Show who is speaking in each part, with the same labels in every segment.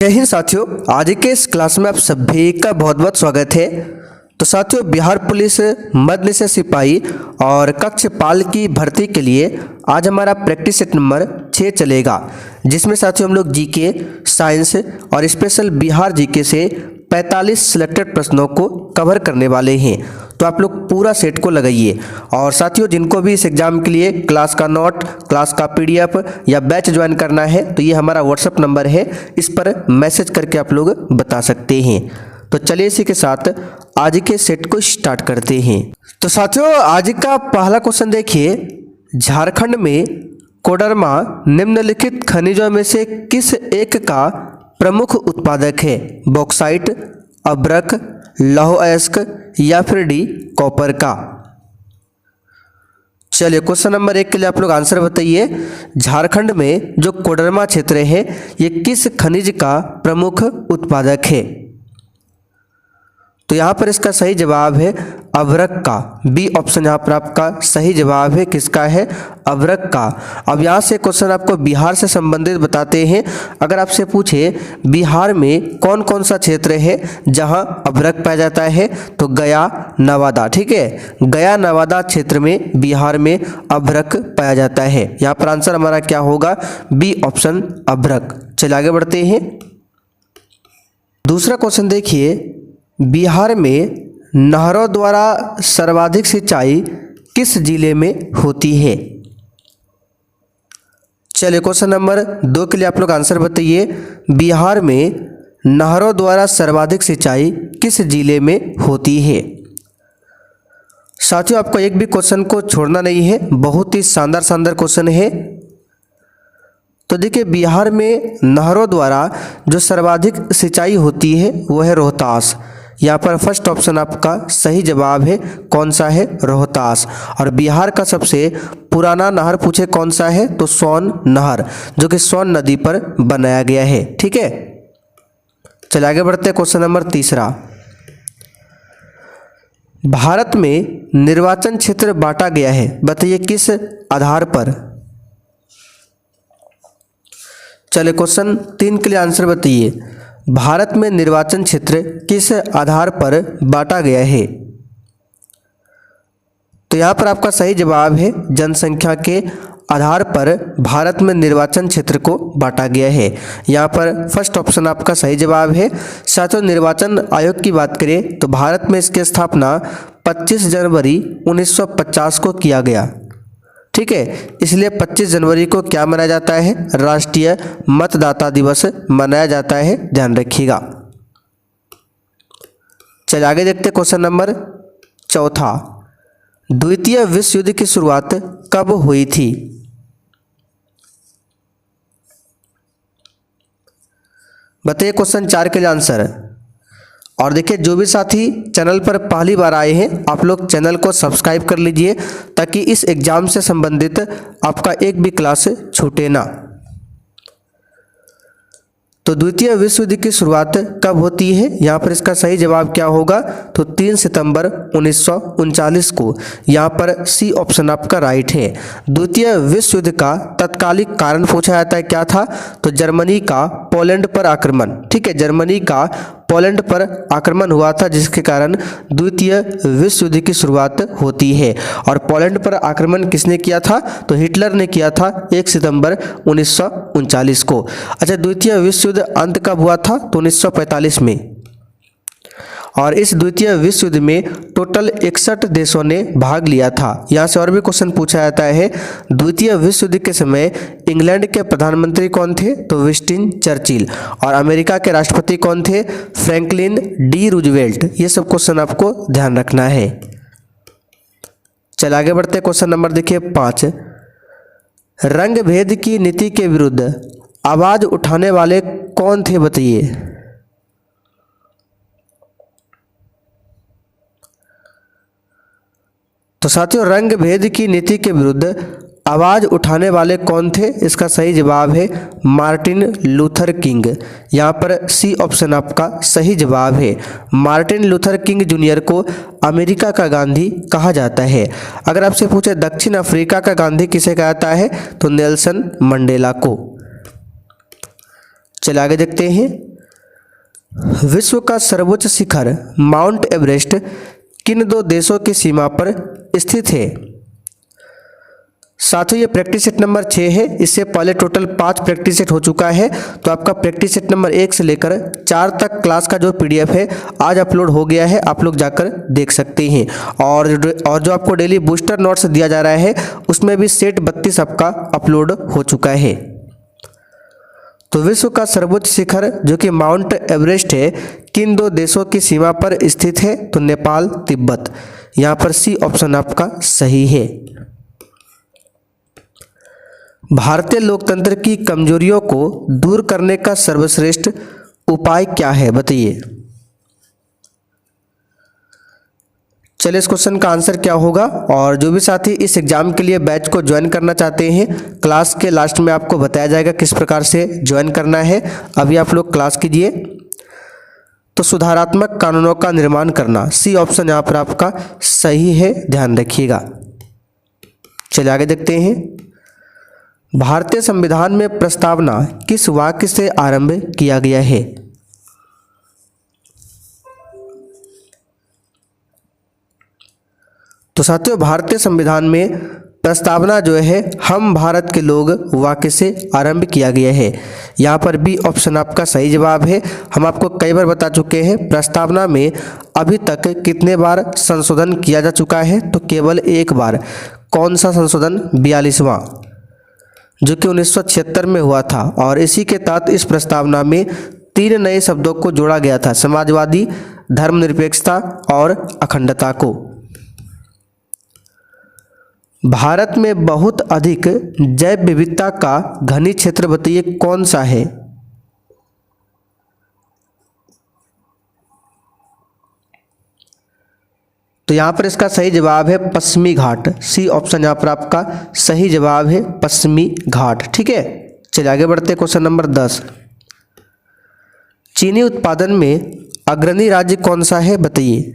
Speaker 1: जय हिंद साथियों, आज के इस क्लास में आप सभी का बहुत बहुत स्वागत है। तो साथियों, बिहार पुलिस मध्य से सिपाही और कक्षपाल की भर्ती के लिए आज हमारा प्रैक्टिस सेट नंबर 6 चलेगा, जिसमें साथियों हम लोग जीके, साइंस और स्पेशल बिहार जीके से 45 सिलेक्टेड प्रश्नों को कवर करने वाले हैं। तो आप लोग पूरा सेट को लगाइए। और साथियों, जिनको भी इस एग्जाम के लिए क्लास का नोट, क्लास का पीडीएफ या बैच ज्वाइन करना है तो ये हमारा व्हाट्सएप नंबर है, इस पर मैसेज करके आप लोग बता सकते हैं। तो चलिए इसी के साथ आज के सेट को स्टार्ट करते हैं। तो साथियों, आज का पहला क्वेश्चन देखिए, झारखंड में कोडरमा निम्नलिखित खनिजों में से किस एक का प्रमुख उत्पादक है? बॉक्साइट, अब्रक, लौह अयस्क या फिर डी कॉपर का? चलिए क्वेश्चन नंबर 1 के लिए आप लोग आंसर बताइए। झारखंड में जो कोडरमा क्षेत्र है ये किस खनिज का प्रमुख उत्पादक है? तो यहाँ पर इसका सही जवाब है अब्रक का। बी ऑप्शन यहाँ पर आपका सही जवाब है। किसका है? अब्रक का। अब यहाँ से क्वेश्चन आपको बिहार से संबंधित बताते हैं। अगर आपसे पूछे बिहार में कौन कौन सा क्षेत्र है जहाँ अब्रक पाया जाता है, तो गया, नवादा। ठीक है, गया नवादा क्षेत्र में बिहार में अब्रक पाया जाता है। यहाँ पर आंसर हमारा क्या होगा? बी ऑप्शन अब्रक। चलिए आगे बढ़ते हैं। दूसरा क्वेश्चन देखिए, बिहार में नहरों द्वारा सर्वाधिक सिंचाई किस जिले में होती है? चलिए क्वेश्चन नंबर 2 के लिए आप लोग आंसर बताइए। बिहार में नहरों द्वारा सर्वाधिक सिंचाई किस जिले में होती है? साथियों, आपको एक भी क्वेश्चन को छोड़ना नहीं है, बहुत ही शानदार क्वेश्चन है। तो देखिए, बिहार में नहरों द्वारा जो सर्वाधिक सिंचाई होती है वो है रोहतास। यहाँ पर फर्स्ट ऑप्शन आपका सही जवाब है। कौन सा है? रोहतास। और बिहार का सबसे पुराना नहर पूछे कौन सा है, तो सोन नहर, जो कि सोन नदी पर बनाया गया है। ठीक है, चलिए आगे बढ़ते हैं। क्वेश्चन नंबर 3, भारत में निर्वाचन क्षेत्र बांटा गया है, बताइए किस आधार पर? चलिए क्वेश्चन 3 के लिए आंसर बताइए। भारत में निर्वाचन क्षेत्र किस आधार पर बांटा गया है? तो यहाँ पर आपका सही जवाब है जनसंख्या के आधार पर भारत में निर्वाचन क्षेत्र को बांटा गया है। यहाँ पर फर्स्ट ऑप्शन आपका सही जवाब है। साथियों, निर्वाचन आयोग की बात करें तो भारत में इसकी स्थापना 25 जनवरी 1950 को किया गया। ठीक है, इसलिए 25 जनवरी को क्या मनाया जाता है? राष्ट्रीय मतदाता दिवस मनाया जाता है, ध्यान रखिएगा। चलिए आगे देखते हैं। क्वेश्चन नंबर 4, द्वितीय विश्व युद्ध की शुरुआत कब हुई थी? बताइए क्वेश्चन 4 के लिए आंसर। और देखिए, जो भी साथी चैनल पर पहली बार आए हैं आप लोग चैनल को सब्सक्राइब कर लीजिए, ताकि इस एग्जाम से संबंधित आपका एक भी क्लास छूटे ना। तो द्वितीय विश्व युद्ध की शुरुआत कब होती है? यहाँ पर इसका सही जवाब क्या होगा? तो 3 सितंबर 1939 को। यहाँ पर सी ऑप्शन आपका राइट है। द्वितीय विश्व युद्ध का तत्कालिक कारण पूछा जाता है, क्या था? तो जर्मनी का पोलैंड पर आक्रमण। ठीक है, जर्मनी का पोलैंड पर आक्रमण हुआ था, जिसके कारण द्वितीय विश्व युद्ध की शुरुआत होती है। और पोलैंड पर आक्रमण किसने किया था? तो हिटलर ने किया था 1 सितंबर 1939 को। अच्छा, द्वितीय विश्व युद्ध अंत कब हुआ था? तो 1945 में। और इस द्वितीय विश्व युद्ध में टोटल 61 देशों ने भाग लिया था। यहाँ से और भी क्वेश्चन पूछा जाता है। द्वितीय विश्व युद्ध के समय इंग्लैंड के प्रधानमंत्री कौन थे? तो विंस्टन चर्चिल। और अमेरिका के राष्ट्रपति कौन थे? Franklin D Roosevelt. ये सब क्वेश्चन आपको ध्यान रखना है। चल आगे बढ़ते। क्वेश्चन नंबर देखिए 5, रंग भेद की नीति के विरुद्ध आवाज उठाने वाले कौन थे, बताइए? तो साथियों, रंग भेद की नीति के विरुद्ध आवाज उठाने वाले कौन थे? इसका सही जवाब है मार्टिन लूथर किंग। यहाँ पर सी ऑप्शन आपका सही जवाब है। मार्टिन लूथर किंग जूनियर को अमेरिका का गांधी कहा जाता है। अगर आपसे पूछे दक्षिण अफ्रीका का गांधी किसे कहा जाता है, तो नेल्सन मंडेला को। चलिए आगे देखते हैं। विश्व का सर्वोच्च शिखर माउंट एवरेस्ट किन दो देशों की सीमा पर स्थित है? साथियों, ये प्रैक्टिस सेट नंबर 6 है। इससे पहले टोटल 5 प्रैक्टिस सेट हो चुका है। तो आपका प्रैक्टिस सेट नंबर 1 से लेकर 4 तक क्लास का जो पीडीएफ है आज अपलोड हो गया है, आप लोग जाकर देख सकते हैं। और जो आपको डेली बूस्टर नोट्स दिया जा रहा है उसमें भी सेट 32 आपका अपलोड हो चुका है। तो विश्व का सर्वोच्च शिखर जो कि माउंट एवरेस्ट है किन दो देशों की सीमा पर स्थित है? तो नेपाल, तिब्बत। यहाँ पर सी ऑप्शन आपका सही है। भारतीय लोकतंत्र की कमजोरियों को दूर करने का सर्वश्रेष्ठ उपाय क्या है? बताइए। चलिए इस क्वेश्चन का आंसर क्या होगा। और जो भी साथी इस एग्जाम के लिए बैच को ज्वाइन करना चाहते हैं, क्लास के लास्ट में आपको बताया जाएगा किस प्रकार से ज्वाइन करना है। अभी आप लोग क्लास कीजिए। तो सुधारात्मक कानूनों का निर्माण करना, सी ऑप्शन यहाँ पर आपका सही है, ध्यान रखिएगा। चलिए आगे देखते हैं। भारतीय संविधान में प्रस्तावना किस वाक्य से आरंभ किया गया है? तो साथियों, भारतीय संविधान में प्रस्तावना जो है हम भारत के लोग वाक्य से आरंभ किया गया है। यहाँ पर बी ऑप्शन आपका सही जवाब है। हम आपको कई बार बता चुके हैं प्रस्तावना में अभी तक कितने बार संशोधन किया जा चुका है? तो केवल एक बार। कौन सा संशोधन? 42वां, जो कि 1976 में हुआ था। और इसी के तहत इस प्रस्तावना में 3 नए शब्दों को जोड़ा गया था, समाजवादी, धर्मनिरपेक्षता और अखंडता को। भारत में बहुत अधिक जैव विविधता का घनी क्षेत्र बताइए कौन सा है? तो यहाँ पर इसका सही जवाब है पश्चिमी घाट। सी ऑप्शन यहाँ पर आपका सही जवाब है, पश्चिमी घाट। ठीक है, चलिए आगे बढ़ते हैं। Question number 10। चीनी उत्पादन में अग्रणी राज्य कौन सा है? बताइए।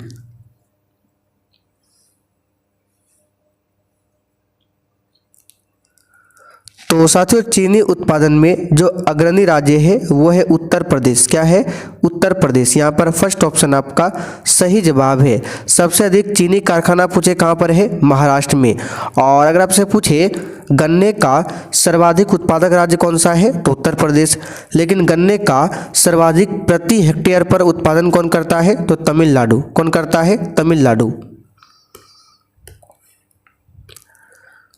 Speaker 1: तो साथियों, चीनी उत्पादन में जो अग्रणी राज्य है वो है उत्तर प्रदेश। क्या है? उत्तर प्रदेश। यहाँ पर फर्स्ट ऑप्शन आपका सही जवाब है। सबसे अधिक चीनी कारखाना पूछे कहाँ पर है? महाराष्ट्र में। और अगर आपसे पूछे गन्ने का सर्वाधिक उत्पादक राज्य कौन सा है? तो उत्तर प्रदेश। लेकिन गन्ने का सर्वाधिक प्रति हेक्टेयर पर उत्पादन कौन करता है? तो तमिलनाडु। कौन करता है? तमिलनाडु।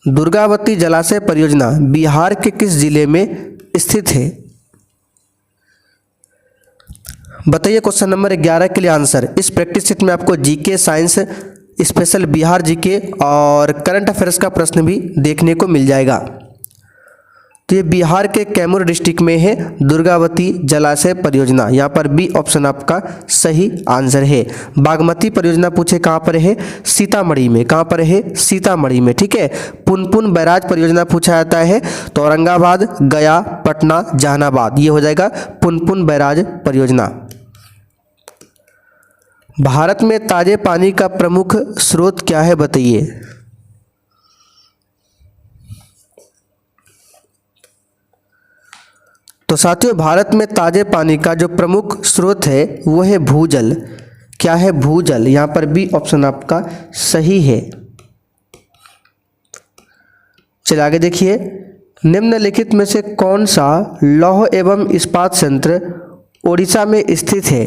Speaker 1: दुर्गावती जलाशय परियोजना बिहार के किस जिले में स्थित है? बताइए। क्वेश्चन नंबर 11 के लिए आंसर इस प्रैक्टिस सेट में आपको GK, science, special Bihar GK और करंट अफेयर्स का प्रश्न भी देखने को मिल जाएगा। तो ये बिहार के कैमूर डिस्ट्रिक्ट में है दुर्गावती जलाशय परियोजना। यहाँ पर बी ऑप्शन आपका सही आंसर है। बागमती परियोजना पूछे कहाँ पर है? सीतामढ़ी में। कहाँ पर है? सीतामढ़ी में। ठीक है। पुनपुन बैराज परियोजना पूछा जाता है तो औरंगाबाद, गया, पटना, जहानाबाद, ये हो जाएगा पुनपुन बैराज परियोजना। भारत में ताजे पानी का प्रमुख स्रोत क्या है? बताइए। तो साथियों, भारत में ताजे पानी का जो प्रमुख स्रोत है वो है भूजल। क्या है? भूजल। यहाँ पर बी ऑप्शन आपका सही है। चलिए आगे देखिए। निम्नलिखित में से कौन सा लौह एवं इस्पात संयंत्र ओडिशा में स्थित है?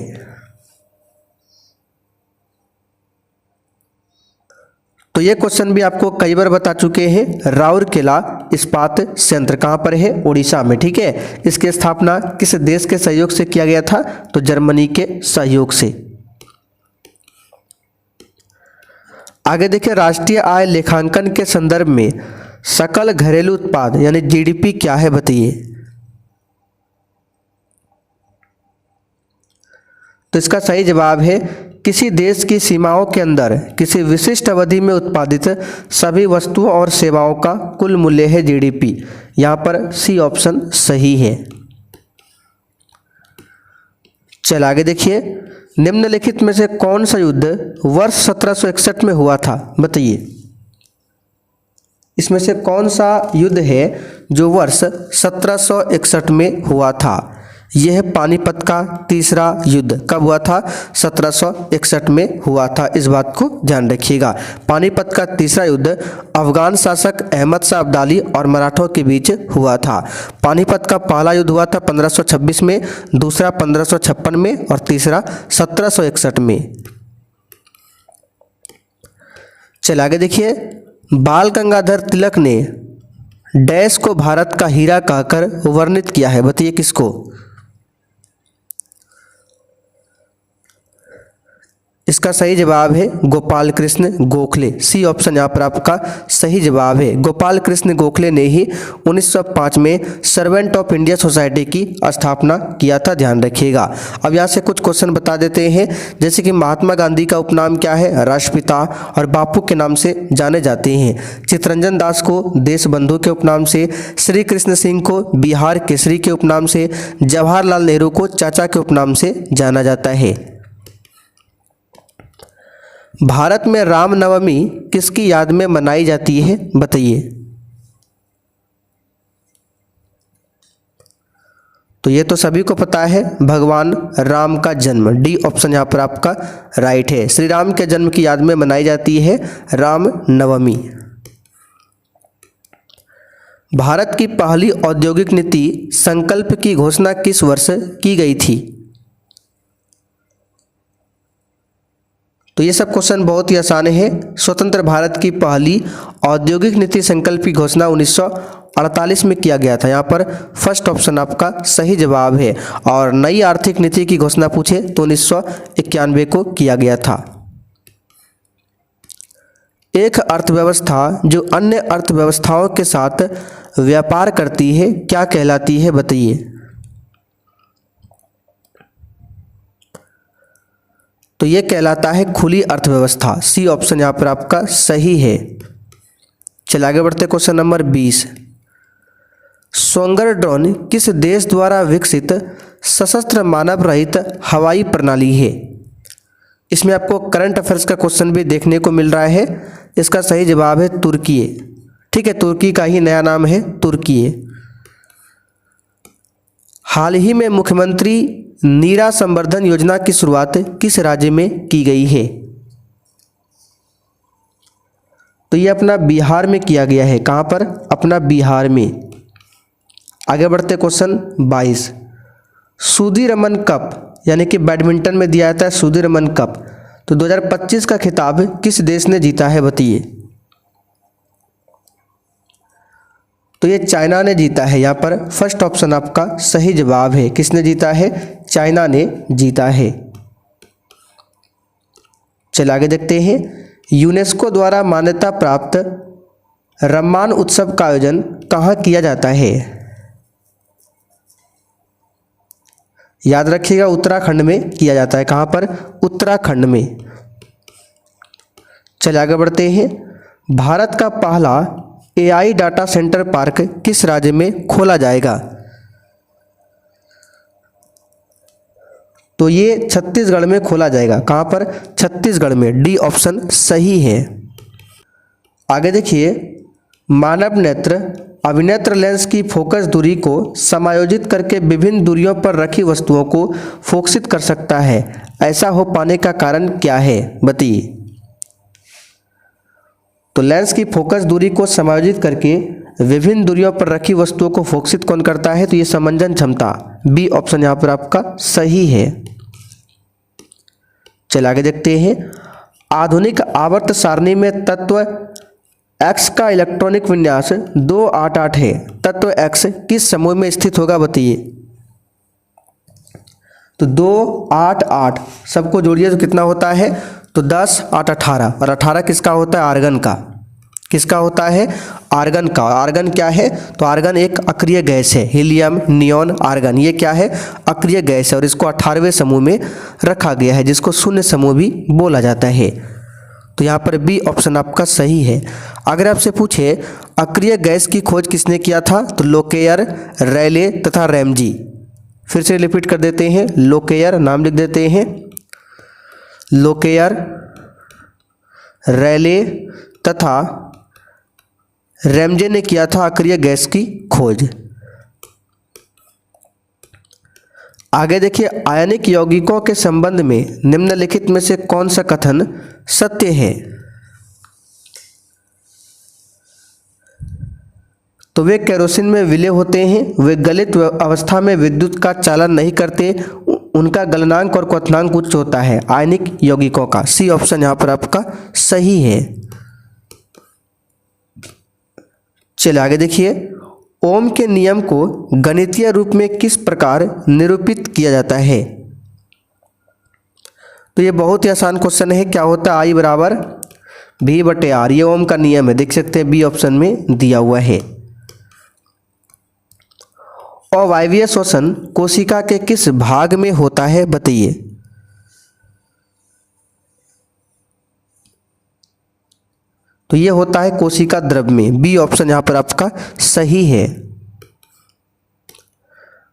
Speaker 1: तो ये क्वेश्चन भी आपको कई बार बता चुके हैं। राउरकेला इस्पात संयंत्र कहाँ पर है? ओडिशा में। ठीक है। इसकी स्थापना किस देश के सहयोग से किया गया था? तो जर्मनी के सहयोग से। आगे देखिए। राष्ट्रीय आय लेखांकन के संदर्भ में सकल घरेलू उत्पाद यानी जीडीपी क्या है? बताइए। तो इसका सही जवाब है किसी देश की सीमाओं के अंदर किसी विशिष्ट अवधि में उत्पादित सभी वस्तुओं और सेवाओं का कुल मूल्य है जीडीपी। यहाँ पर सी ऑप्शन सही है। चल आगे देखिए। निम्नलिखित में से कौन सा युद्ध वर्ष 1761 में हुआ था? बताइए। इसमें से कौन सा युद्ध है जो वर्ष 1761 में हुआ था? यह है पानीपत का तीसरा युद्ध। कब हुआ था? 1761 में हुआ था। इस बात को ध्यान रखिएगा। पानीपत का तीसरा युद्ध अफगान शासक अहमद शाह अब्दाली और मराठों के बीच हुआ था। पानीपत का पहला युद्ध हुआ था 1526 में, दूसरा 1556 में और तीसरा 1761 में। चलिए आगे देखिए। बाल गंगाधर तिलक ने डैश को भारत का हीरा कहकर वर्णित किया है। बताइए किसको? इसका सही जवाब है गोपाल कृष्ण गोखले। सी ऑप्शन यहाँ पर आपका सही जवाब है। गोपाल कृष्ण गोखले ने ही 1905 में सर्वेंट ऑफ इंडिया सोसाइटी की स्थापना किया था, ध्यान रखिएगा। अब यहाँ से कुछ क्वेश्चन बता देते हैं, जैसे कि महात्मा गांधी का उपनाम क्या है? राष्ट्रपिता और बापू के नाम से जाने जाते हैं। चित्तरंजन दास को देशबंधु के उपनाम से, श्री कृष्ण सिंह को बिहार केसरी के उपनाम से, जवाहरलाल नेहरू को चाचा के उपनाम से जाना जाता है। भारत में रामनवमी किसकी याद में मनाई जाती है? बताइए। तो ये तो सभी को पता है, भगवान राम का जन्म। डी ऑप्शन यहाँ पर आपका राइट है। श्री राम के जन्म की याद में मनाई जाती है रामनवमी। भारत की पहली औद्योगिक नीति संकल्प की घोषणा किस वर्ष की गई थी? तो ये सब क्वेश्चन बहुत ही आसान है। स्वतंत्र भारत की पहली औद्योगिक नीति संकल्प की घोषणा 1948 में किया गया था। यहाँ पर फर्स्ट ऑप्शन आपका सही जवाब है। और नई आर्थिक नीति की घोषणा पूछे तो 1991 को किया गया था। एक अर्थव्यवस्था जो अन्य अर्थव्यवस्थाओं के साथ व्यापार करती है क्या कहलाती है? बताइए। तो ये कहलाता है खुली अर्थव्यवस्था। सी ऑप्शन यहाँ पर आपका सही है। चलिए आगे बढ़ते क्वेश्चन नंबर 20। सोंगर ड्रोन किस देश द्वारा विकसित सशस्त्र मानव रहित हवाई प्रणाली है? इसमें आपको करंट अफेयर्स का क्वेश्चन भी देखने को मिल रहा है। इसका सही जवाब है तुर्की। ठीक है, तुर्की का ही नया नाम है तुर्की। हाल ही में मुख्यमंत्री नीरा संवर्धन योजना की शुरुआत किस राज्य में की गई है? तो ये अपना बिहार में किया गया है। कहाँ पर? अपना बिहार में। आगे बढ़ते क्वेश्चन 22। सुधीरमन कप यानी कि बैडमिंटन में दिया जाता है सुधीरमन कप, तो 2025 का खिताब किस देश ने जीता है? बताइए। तो ये चाइना ने जीता है। यहाँ पर फर्स्ट ऑप्शन आपका सही जवाब है। किसने जीता है? चाइना ने जीता है। चलिए आगे देखते हैं। यूनेस्को द्वारा मान्यता प्राप्त रम्मान उत्सव का आयोजन कहाँ किया जाता है? याद रखिएगा उत्तराखंड में किया जाता है। कहाँ पर? उत्तराखंड में। चलिए आगे बढ़ते हैं। भारत का पहला AI डाटा सेंटर पार्क किस राज्य में खोला जाएगा? तो ये छत्तीसगढ़ में खोला जाएगा। कहाँ पर? छत्तीसगढ़ में। डी ऑप्शन सही है। आगे देखिए। मानव नेत्र अभिनेत्र लेंस की फोकस दूरी को समायोजित करके विभिन्न दूरियों पर रखी वस्तुओं को फोकसित कर सकता है। ऐसा हो पाने का कारण क्या है? बताइए। तो लेंस की फोकस दूरी को समायोजित करके विभिन्न दूरियों पर रखी वस्तुओं को फोकसित कौन करता है? तो ये समंजन क्षमता। बी ऑप्शन यहाँ पर आपका सही है। चलिए आगे देखते हैं। आधुनिक आवर्त सारणी में तत्व X का इलेक्ट्रॉनिक विन्यास 288 है। तत्व X किस समूह में स्थित होगा? बताइए। तो 288 सबको जोड़िए तो कितना होता है? तो 10 8 18 और 18 किसका होता है? आर्गन का। किसका होता है? आर्गन का। आर्गन क्या है? तो आर्गन एक अक्रिय गैस है। हीलियम, नियॉन, आर्गन ये क्या है? अक्रिय गैस है और इसको 18वें समूह में रखा गया है, जिसको शून्य समूह भी बोला जाता है। तो यहाँ पर बी ऑप्शन आपका सही है। अगर आपसे पूछे अक्रिय गैस की खोज किसने किया था? तो लोकेयर, रैले तथा रैमजी। फिर से रिपीट कर देते हैं। लोकेयर नाम लिख देते हैं। लोकेयर, रैले तथा रैमजे ने किया था अक्रिय गैस की खोज। आगे देखिए, आयनिक यौगिकों के संबंध में निम्नलिखित में से कौन सा कथन सत्य है? तो वे केरोसिन में विलय होते हैं, वे गलित अवस्था में विद्युत का चालन नहीं करते, उनका गलनांक और क्वथनांक उच्च होता है आयनिक यौगिकों का। सी ऑप्शन यहाँ पर आपका सही है। चलिए आगे देखिए, ओम के नियम को गणितीय रूप में किस प्रकार निरूपित किया जाता है? तो ये बहुत ही आसान क्वेश्चन है। क्या होता है? आई बराबर भी बटे आर, ये ओम का नियम है, देख सकते हैं बी ऑप्शन में दिया हुआ है। अवायवीय श्वसन कोशिका के किस भाग में होता है बताइए? तो ये होता है कोशिका द्रव में, बी ऑप्शन यहां पर आपका सही है।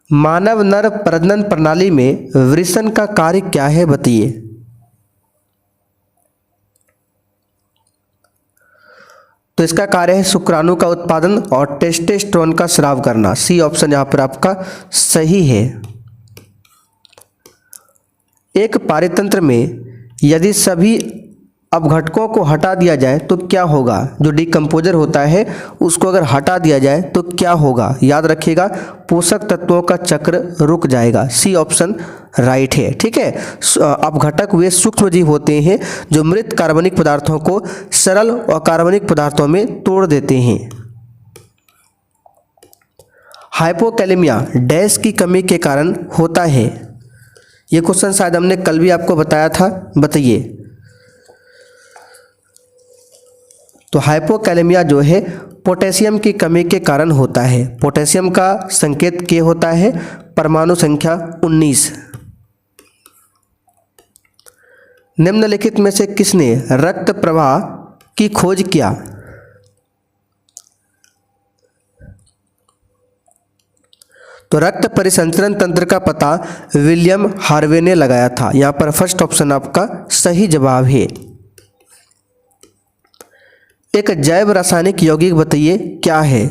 Speaker 1: मानव नर प्रजनन प्रणाली में वृषण का कार्य क्या है बताइए? तो इसका कार्य है शुक्राणु का उत्पादन और टेस्टोस्टेरोन का स्राव करना। सी ऑप्शन यहां पर आपका सही है। एक पारतंत्र में यदि सभी अपघटकों को हटा दिया जाए तो क्या होगा? जो डिकम्पोजर होता है उसको अगर हटा दिया जाए तो क्या होगा? याद रखिएगा, पोषक तत्वों का चक्र रुक जाएगा। सी ऑप्शन राइट है। ठीक है, अपघटक वे सूक्ष्म जीव होते हैं जो मृत कार्बनिक पदार्थों को सरल और कार्बनिक पदार्थों में तोड़ देते हैं। हाइपोकैलेमिया डैश की कमी के कारण होता है। ये क्वेश्चन शायद हमने कल भी आपको बताया था, बताइए। तो हाइपोकैलेमिया जो है पोटेशियम की कमी के कारण होता है। पोटेशियम का संकेत के होता है परमाणु संख्या 19। निम्नलिखित में से किसने रक्त प्रवाह की खोज किया? तो रक्त परिसंचरण तंत्र का पता विलियम हार्वे ने लगाया था। यहां पर फर्स्ट ऑप्शन आपका सही जवाब है। एक जैव रासायनिक यौगिक बताइए क्या है?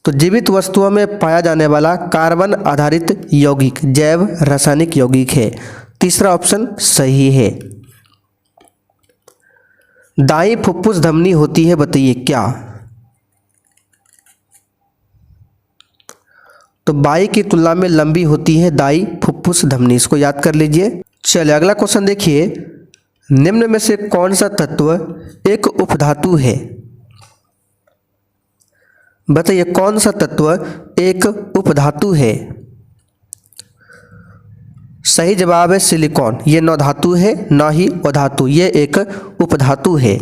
Speaker 1: तो जीवित वस्तुओं में पाया जाने वाला कार्बन आधारित यौगिक जैव रासायनिक यौगिक है। तीसरा ऑप्शन सही है। दाई फुफ्फुस धमनी होती है बताइए क्या? तो बाई की तुलना में लंबी होती है दाई फुफ्फुस धमनी, इसको याद कर लीजिए। चलिए अगला क्वेश्चन देखिए, निम्न में से कौन सा तत्व एक उपधातु है? बताइए कौन सा तत्व एक उपधातु है? सही जवाब है सिलिकॉन। ये न धातु है न ही अधातु, ये एक उपधातु है।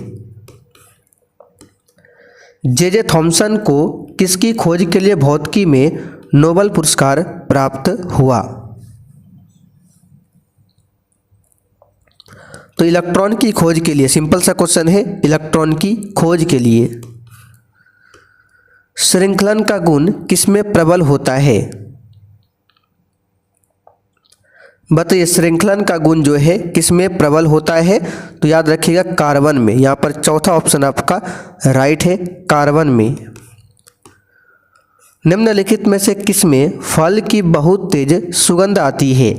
Speaker 1: जे थॉमसन को किसकी खोज के लिए भौतिकी में नोबेल पुरस्कार प्राप्त हुआ? तो इलेक्ट्रॉन की खोज के लिए, सिंपल सा क्वेश्चन है, इलेक्ट्रॉन की खोज के लिए। श्रृंखलन का गुण किसमें प्रबल होता है? बताइए श्रृंखलन का गुण जो है किसमें प्रबल होता है? तो याद रखिएगा कार्बन में। यहां पर चौथा ऑप्शन आपका राइट है, कार्बन में। निम्नलिखित में से किसमें फल की बहुत तेज सुगंध आती है?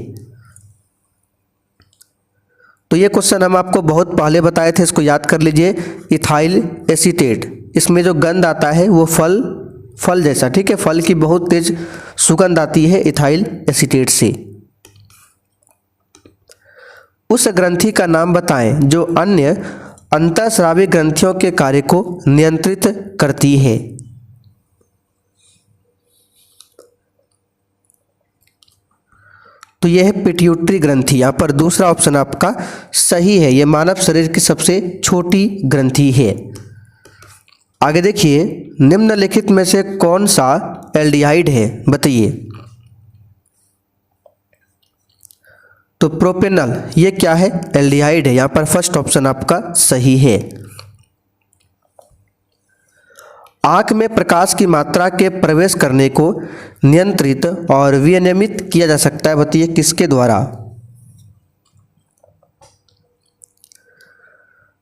Speaker 1: तो ये क्वेश्चन हम आपको बहुत पहले बताए थे, इसको याद कर लीजिए। इथाइल एसीटेट, इसमें जो गंध आता है वो फल जैसा, ठीक है, फल की बहुत तेज सुगंध आती है इथाइल एसीटेट से। उस ग्रंथि का नाम बताएं जो अन्य अंतःस्रावी ग्रंथियों के कार्य को नियंत्रित करती है। तो यह है पिट्यूटरी ग्रंथि। यहाँ पर दूसरा ऑप्शन आपका सही है। यह मानव शरीर की सबसे छोटी ग्रंथि है। आगे देखिए, निम्नलिखित में से कौन सा एल्डिहाइड है बताइए? तो प्रोपेनॉल, ये क्या है? एल्डिहाइड है। यहाँ पर फर्स्ट ऑप्शन आपका सही है। आंख में प्रकाश की मात्रा के प्रवेश करने को नियंत्रित और विनियमित किया जा सकता है बताइए किसके द्वारा?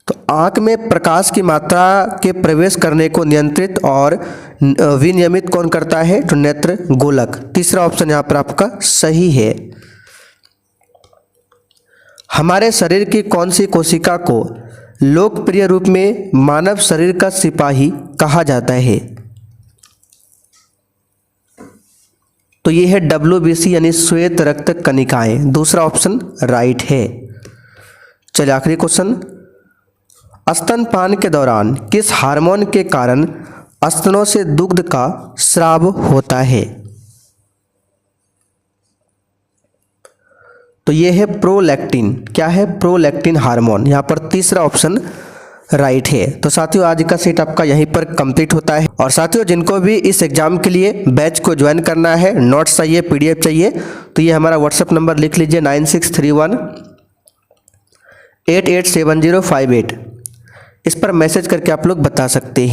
Speaker 1: तो आँख में प्रकाश की मात्रा के प्रवेश करने को नियंत्रित और विनियमित कौन करता है? तो नेत्र गोलक। तीसरा ऑप्शन यहाँ पर आपका सही है। हमारे शरीर की कौन सी कोशिका को लोकप्रिय रूप में मानव शरीर का सिपाही कहा जाता है? तो ये है WBC यानी श्वेत रक्त कणिकाएं। दूसरा ऑप्शन राइट है। चलिए आखिरी क्वेश्चन, स्तनपान के दौरान किस हार्मोन के कारण स्तनों से दुग्ध का स्राव होता है? तो ये है प्रोलैक्टिन। क्या है? Prolactin hormone. यहाँ पर तीसरा ऑप्शन राइट है। तो साथियों आज का सेट आपका यहीं पर कंप्लीट होता है। और साथियों जिनको भी इस एग्जाम के लिए बैच को ज्वाइन करना है, नोट्स चाहिए, PDF चाहिए, तो ये हमारा व्हाट्सएप नंबर लिख लीजिए 9631887058। इस पर मैसेज करके आप लोग बता सकते हैं।